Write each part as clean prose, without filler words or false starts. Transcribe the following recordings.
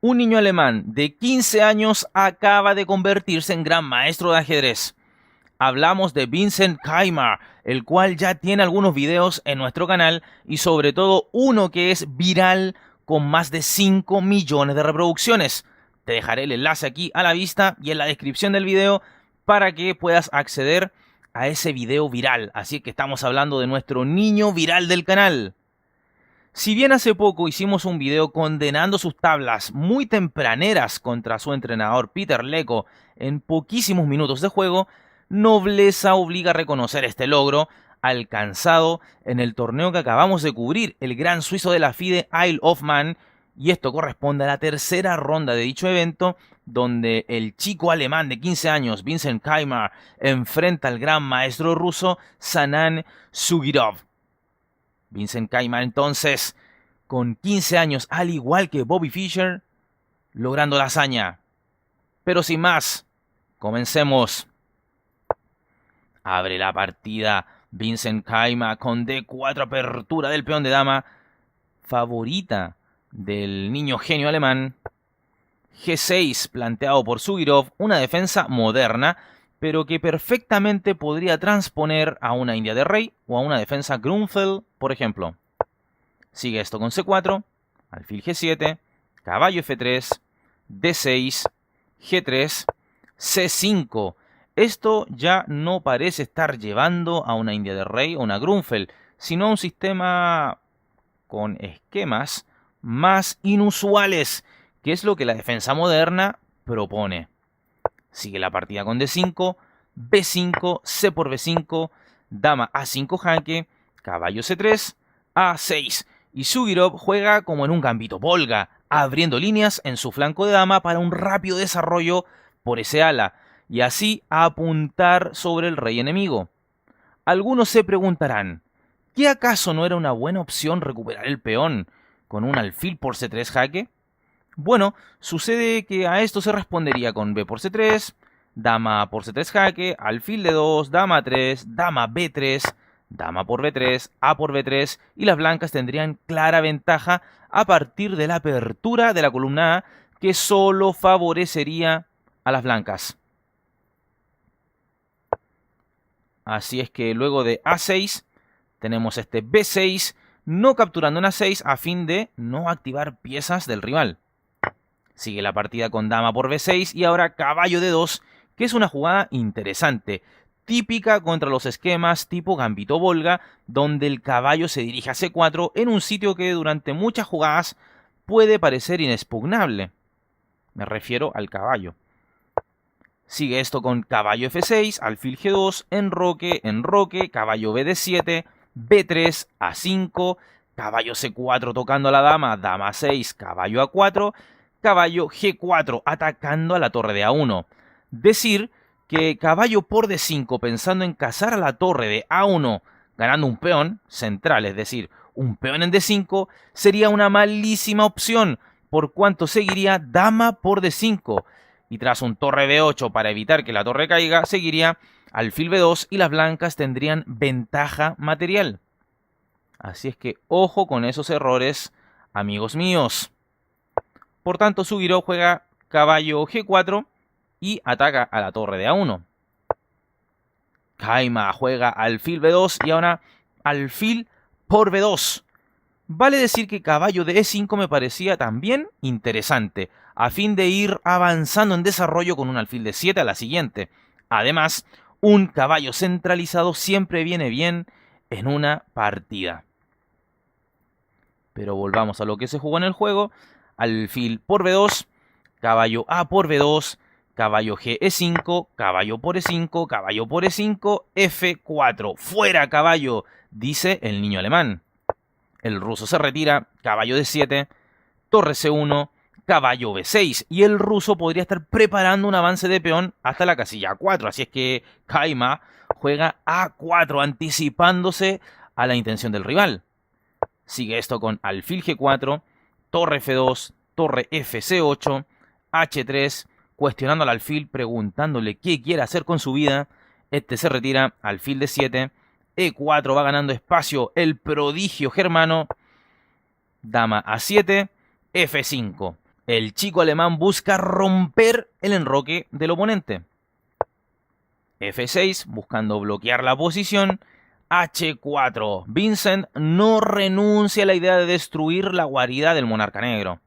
Un niño alemán de 15 años acaba de convertirse en gran maestro de ajedrez. Hablamos de Vincent Keimer, el cual ya tiene algunos videos en nuestro canal y sobre todo uno que es viral con más de 5 millones de reproducciones. Te dejaré el enlace aquí a la vista y en la descripción del video para que puedas acceder a ese video viral. Así que estamos hablando de nuestro niño viral del canal. Si bien hace poco hicimos un video condenando sus tablas muy tempraneras contra su entrenador Peter Leko en poquísimos minutos de juego, nobleza obliga a reconocer este logro alcanzado en el torneo que acabamos de cubrir, el Gran Suizo de la FIDE Isle of Man, y esto corresponde a la tercera ronda de dicho evento, donde el chico alemán de 15 años, Vincent Keimer, enfrenta al gran maestro ruso Sanan Sugirov. Vincent Keimer entonces, con 15 años, al igual que Bobby Fischer, logrando la hazaña. Pero sin más, comencemos. Abre la partida Vincent Keimer con D4, apertura del peón de dama, favorita del niño genio alemán. G6 planteado por Sugirov, una defensa moderna, pero que perfectamente podría transponer a una india de rey o a una defensa Grunfeld, por ejemplo. Sigue esto con C4, alfil G7, caballo F3, D6, G3, C5. Esto ya no parece estar llevando a una india de rey o una Grunfeld, sino a un sistema con esquemas más inusuales, que es lo que la defensa moderna propone. Sigue la partida con D5, B5, C por B5, dama A5 jaque, caballo C3, A6. Y Sugirov juega como en un gambito Volga, abriendo líneas en su flanco de dama para un rápido desarrollo por ese ala, y así apuntar sobre el rey enemigo. Algunos se preguntarán, ¿qué acaso no era una buena opción recuperar el peón con un alfil por C3 jaque? Bueno, sucede que a esto se respondería con B por C3, dama por C3 jaque, alfil D2, dama 3, dama B3, dama por B3, A por B3 y las blancas tendrían clara ventaja a partir de la apertura de la columna A que solo favorecería a las blancas. Así es que luego de A6 tenemos este B6 no capturando en A6 a fin de no activar piezas del rival. Sigue la partida con dama por B6 y ahora caballo D2, que es una jugada interesante, típica contra los esquemas tipo Gambito Volga, donde el caballo se dirige a C4 en un sitio que durante muchas jugadas puede parecer inexpugnable. Me refiero al caballo. Sigue esto con caballo F6, alfil G2, enroque, caballo BD7, B3, A5, caballo C4 tocando a la dama, dama 6, caballo A4, caballo G4 atacando a la torre de A1. Decir que caballo por D5 pensando en cazar a la torre de A1 ganando un peón central, es decir, un peón en D5, sería una malísima opción, por cuanto seguiría dama por D5. Y tras un torre B8 para evitar que la torre caiga, seguiría alfil B2 y las blancas tendrían ventaja material. Así es que ojo con esos errores, amigos míos. Por tanto, Sugirov juega caballo G4 y ataca a la torre de A1. Keimer juega alfil B2 y ahora alfil por B2. Vale decir que caballo de E5 me parecía también interesante, a fin de ir avanzando en desarrollo con un alfil de 7 a la siguiente. Además, un caballo centralizado siempre viene bien en una partida. Pero volvamos a lo que se jugó en el juego. Alfil por B2, caballo A por B2, caballo G E5, caballo por E5, caballo por E5, F4. ¡Fuera, caballo!, dice el niño alemán. El ruso se retira, caballo D7, torre C1, caballo B6. Y el ruso podría estar preparando un avance de peón hasta la casilla A4. Así es que Keimer juega A4, anticipándose a la intención del rival. Sigue esto con alfil G4, torre F2, torre FC8, H3, cuestionando al alfil, preguntándole qué quiere hacer con su vida. Este se retira, alfil D7, E4 va ganando espacio el prodigio germano, dama A7, F5. El chico alemán busca romper el enroque del oponente. F6, buscando bloquear la posición. H4. Vincent no renuncia a la idea de destruir la guarida del monarca negro.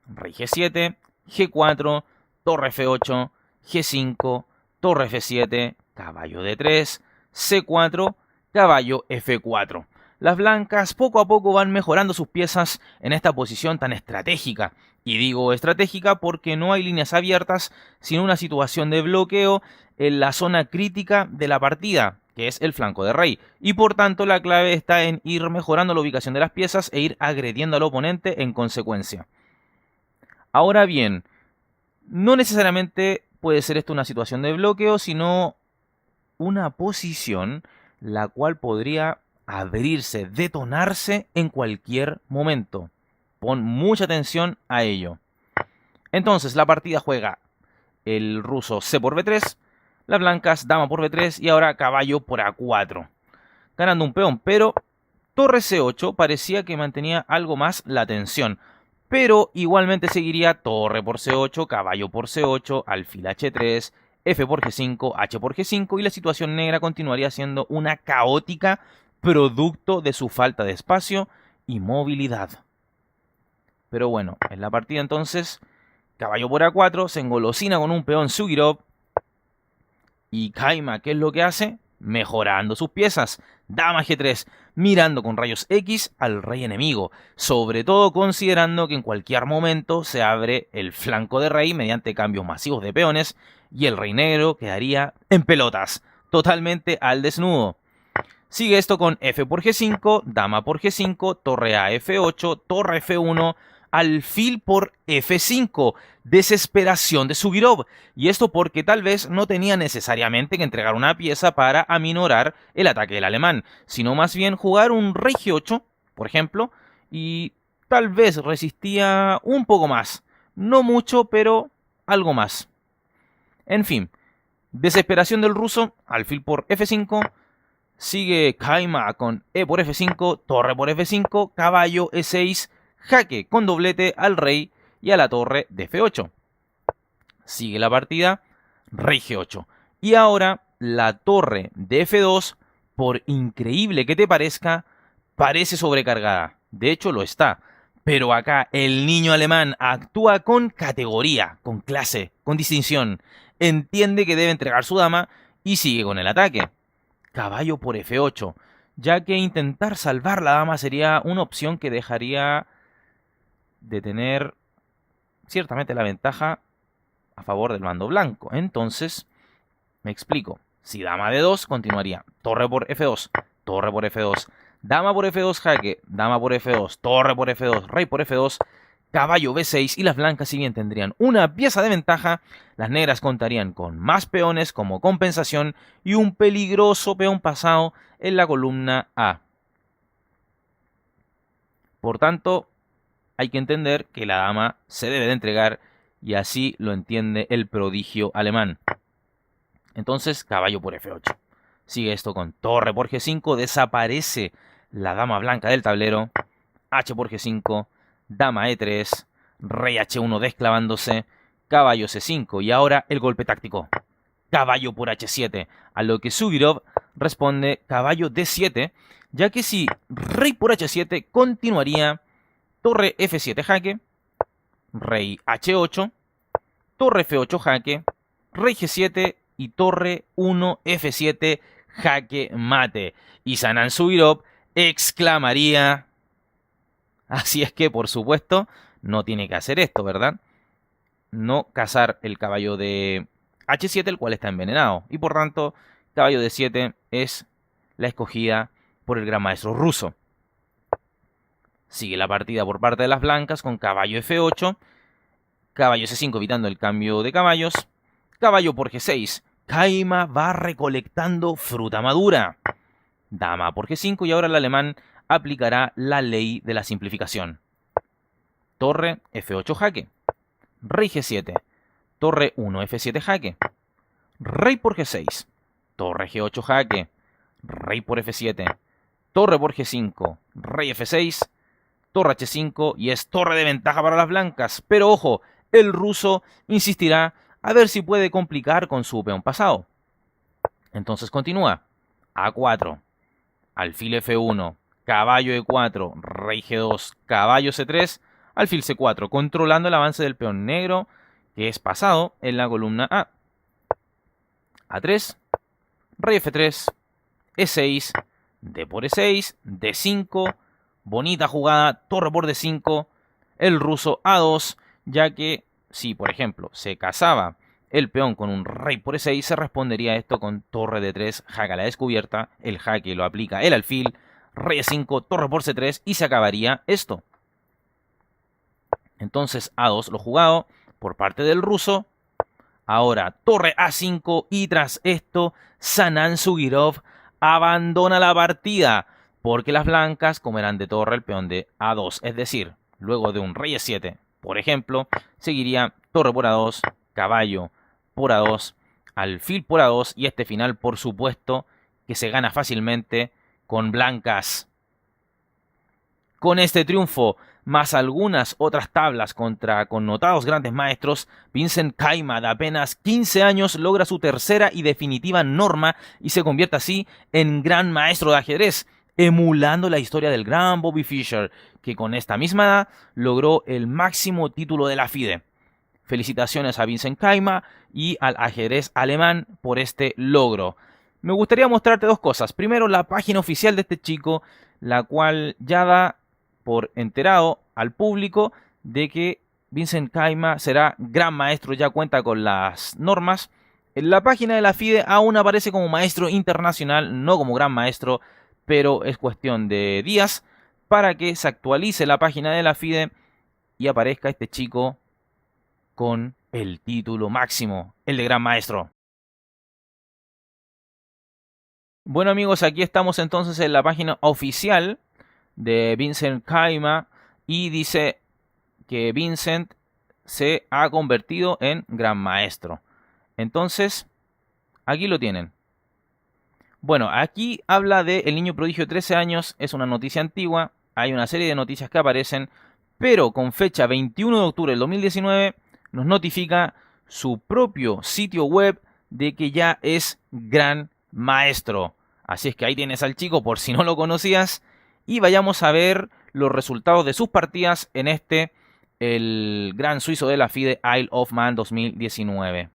Rey G7, G4, torre F8, G5, torre F7, caballo D3, C4, caballo F4. Las blancas poco a poco van mejorando sus piezas en esta posición tan estratégica. Y digo estratégica porque no hay líneas abiertas, sino una situación de bloqueo en la zona crítica de la partida, que es el flanco de rey. Y por tanto la clave está en ir mejorando la ubicación de las piezas e ir agrediendo al oponente en consecuencia. Ahora bien, no necesariamente puede ser esto una situación de bloqueo, sino una posición la cual podría abrirse, detonarse en cualquier momento. Pon mucha atención a ello. Entonces la partida juega el ruso C por B3, las blancas dama por B3 y ahora caballo por A4. Ganando un peón, pero torre C8 parecía que mantenía algo más la tensión. Pero igualmente seguiría torre por C8, caballo por C8, alfil H3, F por G5, H por G5 y la situación negra continuaría siendo una caótica producto de su falta de espacio y movilidad. Pero bueno, en la partida entonces, caballo por A4, se engolosina con un peón Sugirov. Y Kayma, ¿qué es lo que hace? Mejorando sus piezas. Dama G3, mirando con rayos X al rey enemigo. Sobre todo considerando que en cualquier momento se abre el flanco de rey mediante cambios masivos de peones. Y el rey negro quedaría en pelotas, totalmente al desnudo. Sigue esto con F por G5, dama por G5, torre a F8, torre F1, alfil por F5. Desesperación de Sugirov. Y esto porque tal vez no tenía necesariamente que entregar una pieza para aminorar el ataque del alemán, sino más bien jugar un rey G8, por ejemplo, y tal vez resistía un poco más. No mucho, pero algo más. En fin, desesperación del ruso, alfil por F5. Sigue Kayma con E por F5, torre por F5, caballo E6, jaque con doblete al rey y a la torre de F8. Sigue la partida, rey G8. Y ahora la torre de F2, por increíble que te parezca, parece sobrecargada. De hecho lo está. Pero acá el niño alemán actúa con categoría, con clase, con distinción. Entiende que debe entregar su dama y sigue con el ataque. Caballo por F8, ya que intentar salvar la dama sería una opción que dejaría de tener ciertamente la ventaja a favor del bando blanco. Entonces, me explico. Si dama de 2, continuaría torre por F2, torre por F2, dama por F2 jaque, dama por F2, torre por F2, rey por F2, caballo B6 y las blancas, si bien tendrían una pieza de ventaja, las negras contarían con más peones como compensación y un peligroso peón pasado en la columna A. Por tanto, hay que entender que la dama se debe de entregar y así lo entiende el prodigio alemán. Entonces, caballo por F8. Sigue esto con torre por G5, desaparece la dama blanca del tablero, H por G5, dama E3, rey H1 desclavándose, caballo C5 y ahora el golpe táctico. Caballo por H7, a lo que Sugirov responde caballo D7, ya que si rey por H7 continuaría torre F7 jaque, rey H8, torre F8 jaque, rey G7 y torre 1 F7 jaque mate. Y Sanan Sugirov exclamaría: así es que, por supuesto, no tiene que hacer esto, ¿verdad? No cazar el caballo de H7, el cual está envenenado. Y por tanto, caballo de 7 es la escogida por el gran maestro ruso. Sigue la partida por parte de las blancas con caballo F8, caballo C5 evitando el cambio de caballos, caballo por G6. Kayma va recolectando fruta madura. Dama por G5 y ahora el alemán aplicará la ley de la simplificación. Torre F8 jaque, rey G7, torre 1 F7 jaque, rey por G6, torre G8 jaque, rey por F7, torre por G5, rey F6, torre H5 y es torre de ventaja para las blancas. Pero ojo, el ruso insistirá a ver si puede complicar con su peón pasado. Entonces continúa. A4, alfil F1, caballo E4, rey G2, caballo C3, alfil C4, controlando el avance del peón negro, que es pasado en la columna A. A3, rey F3, E6, D por E6, D5, bonita jugada, torre por D5, el ruso A2, ya que si, por ejemplo, se casaba el peón con un rey por E6, se respondería esto con torre D3, jaque a la descubierta, el jaque lo aplica el alfil, rey E5, torre por C3 y se acabaría esto. Entonces A2 lo jugado por parte del ruso. Ahora torre A5 y tras esto Sanan Sugirov abandona la partida porque las blancas comerán de torre el peón de A2. Es decir, luego de un rey E7, por ejemplo, seguiría torre por A2, caballo por A2, alfil por A2 y este final, por supuesto, que se gana fácilmente con blancas. Con este triunfo, más algunas otras tablas contra connotados grandes maestros, Vincent Kayma, de apenas 15 años, logra su tercera y definitiva norma y se convierte así en gran maestro de ajedrez, emulando la historia del gran Bobby Fischer, que con esta misma edad logró el máximo título de la FIDE. Felicitaciones a Vincent Kayma y al ajedrez alemán por este logro. Me gustaría mostrarte dos cosas. Primero, la página oficial de este chico, la cual ya da por enterado al público de que Vincent Kayma será gran maestro, ya cuenta con las normas. En la página de la FIDE aún aparece como maestro internacional, no como gran maestro, pero es cuestión de días para que se actualice la página de la FIDE y aparezca este chico con el título máximo, el de gran maestro. Bueno amigos, aquí estamos entonces en la página oficial de Vincent Kayma y dice que Vincent se ha convertido en gran maestro. Entonces, aquí lo tienen. Bueno, aquí habla de el niño prodigio de 13 años, es una noticia antigua, hay una serie de noticias que aparecen, pero con fecha 21 de octubre del 2019 nos notifica su propio sitio web de que ya es gran maestro. Así es que ahí tienes al chico por si no lo conocías. Y vayamos a ver los resultados de sus partidas en el Gran Suizo de la FIDE Isle of Man 2019.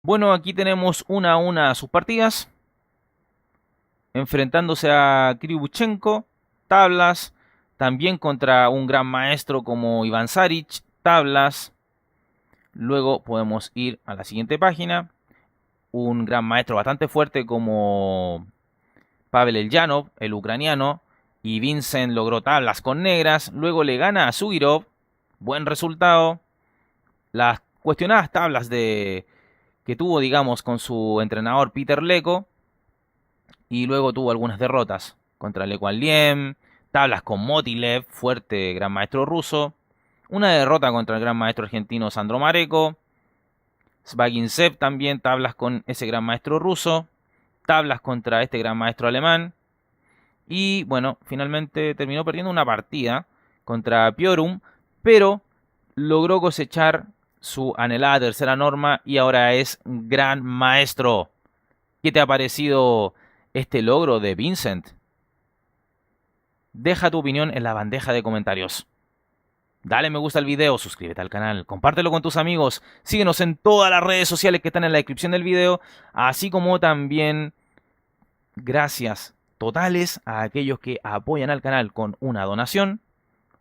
Bueno, aquí tenemos una a una sus partidas. Enfrentándose a Krivuchenko, tablas. También contra un gran maestro como Iván Saric, tablas. Luego podemos ir a la siguiente página. Un gran maestro bastante fuerte como Pavel Eljanov, el ucraniano, y Vincent logró tablas con negras, luego le gana a Sugirov, buen resultado. Las cuestionadas tablas que tuvo, digamos, con su entrenador Peter Leko, y luego tuvo algunas derrotas contra Leko Aliem, tablas con Motilev, fuerte gran maestro ruso, una derrota contra el gran maestro argentino Sandro Mareko, Svagintsev también, tablas con ese gran maestro ruso, tablas contra este gran maestro alemán. Y bueno, finalmente terminó perdiendo una partida contra Piorum, pero logró cosechar su anhelada tercera norma y ahora es gran maestro. ¿Qué te ha parecido este logro de Vincent? Deja tu opinión en la bandeja de comentarios. Dale me gusta al video, suscríbete al canal, compártelo con tus amigos, síguenos en todas las redes sociales que están en la descripción del video, así como también gracias totales a aquellos que apoyan al canal con una donación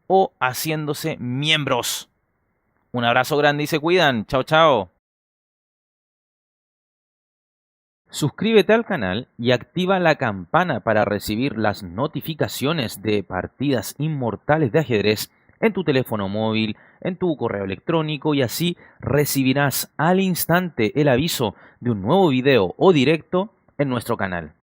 o haciéndose miembros. Un abrazo grande y se cuidan. Chao, chao. Suscríbete al canal y activa la campana para recibir las notificaciones de partidas inmortales de ajedrez en tu teléfono móvil, en tu correo electrónico y así recibirás al instante el aviso de un nuevo video o directo en nuestro canal.